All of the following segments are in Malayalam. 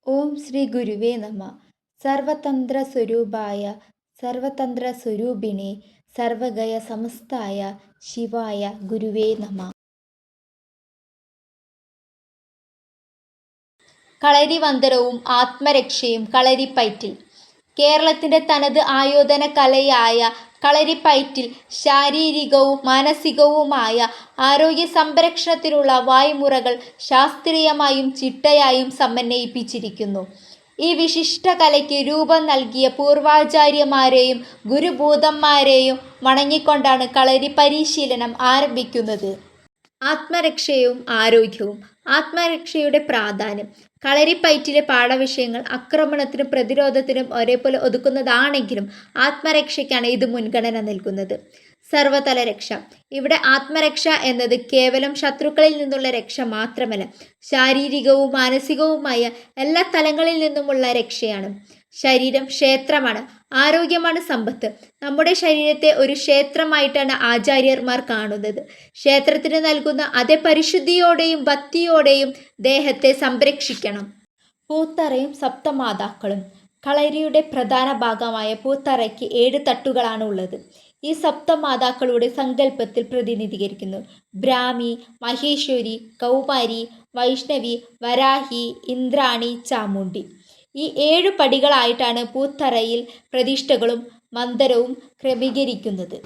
ഓം ശ്രീ ഗുരുവേ നമ. സർവതന്ത്ര സ്വരൂപായ സർവതന്ത്ര സ്വരൂപിണേ സർവഗയ സമസ്തായ ശിവായ ഗുരുവേ നമ. കളരിവന്തരവും ആത്മരക്ഷയും. കളരിപ്പയറ്റിൽ. കേരളത്തിൻ്റെ തനത് ആയോധന കലയായ കളരിപ്പയറ്റിൽ ശാരീരികവും മാനസികവുമായ ആരോഗ്യ സംരക്ഷണത്തിനുള്ള വായ്മുറകൾ ശാസ്ത്രീയമായും ചിട്ടയായും സമന്വയിപ്പിച്ചിരിക്കുന്നു. ഈ വിശിഷ്ട കലയ്ക്ക് രൂപം നൽകിയ പൂർവാചാര്യന്മാരെയും ഗുരുഭൂതന്മാരെയും വണങ്ങിക്കൊണ്ടാണ് കളരി പരിശീലനം ആരംഭിക്കുന്നത്. ആത്മരക്ഷയും ആരോഗ്യവും. ആത്മരക്ഷയുടെ പ്രാധാന്യം. കളരിപ്പയറ്റിലെ പാഠവിഷയങ്ങൾ ആക്രമണത്തിനും പ്രതിരോധത്തിനും ഒരേപോലെ ഒതുക്കുന്നതാണെങ്കിലും ആത്മരക്ഷയ്ക്കാണ് ഇത് മുൻഗണന നൽകുന്നത്. സർവതല രക്ഷ. ഇവിടെ ആത്മരക്ഷ എന്നത് കേവലം ശത്രുക്കളിൽ നിന്നുള്ള രക്ഷ മാത്രമല്ല, ശാരീരികവും മാനസികവുമായ എല്ലാ തലങ്ങളിൽ നിന്നുമുള്ള രക്ഷയാണ്. ശരീരം ക്ഷേത്രമാണ്, ആരോഗ്യമാണ് സമ്പത്ത്. നമ്മുടെ ശരീരത്തെ ഒരു ക്ഷേത്രമായിട്ടാണ് ആചാര്യന്മാർ കാണുന്നത്. ക്ഷേത്രത്തിന് നൽകുന്ന അതേ പരിശുദ്ധിയോടെയും ഭക്തിയോടെയും ദേഹത്തെ സംരക്ഷിക്കണം. പൂത്തറയും സപ്തമാതാക്കളും. കളരിയുടെ പ്രധാന ഭാഗമായ പൂത്തറയ്ക്ക് 7 തട്ടുകളാണ് ഉള്ളത്. ഈ സപ്തമാതാക്കളുടെ സങ്കല്പത്തിൽ പ്രതിനിധീകരിക്കുന്നു. ബ്രാഹ്മി, മഹേശ്വരി, കൗമാരി, വൈഷ്ണവി, വരാഹി, ഇന്ദ്രാണി, ചാമുണ്ഡി. ഈ 7 പടികളായിട്ടാണ് പൂത്തറയിൽ പ്രതിഷ്ഠകളും മന്ദിരവും ക്രമീകരിക്കുന്നത്.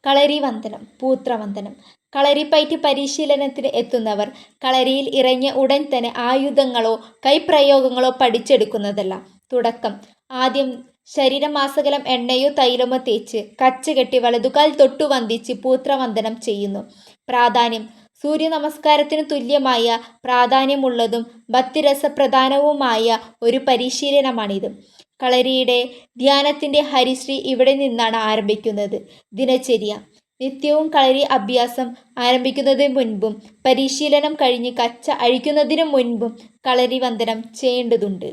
കളരിവന്ദനം. പൂത്രവന്ദനം. കളരിപ്പയറ്റ് പരിശീലനത്തിന് എത്തുന്നവർ കളരിയിൽ ഇറങ്ങിയ ഉടൻ തന്നെ ആയുധങ്ങളോ കൈപ്രയോഗങ്ങളോ പഠിച്ചെടുക്കുന്നതല്ല. തുടക്കം. ആദ്യം ശരീരമാസകലം എണ്ണയോ തൈലമോ തേച്ച് കച്ചകെട്ടി വലതുകാൽ തൊട്ടു വന്ദിച്ച് പൂത്രവന്ദനം ചെയ്യുന്നു. പ്രാധാന്യം. സൂര്യനമസ്കാരത്തിനു തുല്യമായ പ്രാധാന്യമുള്ളതും ഭക്തിരസപ്രധാനവുമായ ഒരു പരിശീലനമാണിത്. കളരിയുടെ ധ്യാനത്തിൻ്റെ ഹരിശ്രീ ഇവിടെ നിന്നാണ് ആരംഭിക്കുന്നത്. ദിനചര്യ. നിത്യവും കളരി അഭ്യാസം ആരംഭിക്കുന്നതിന് മുൻപും പരിശീലനം കഴിഞ്ഞ് കച്ച അഴിക്കുന്നതിനു മുൻപും കളരിവന്ദനം ചെയ്യേണ്ടതുണ്ട്.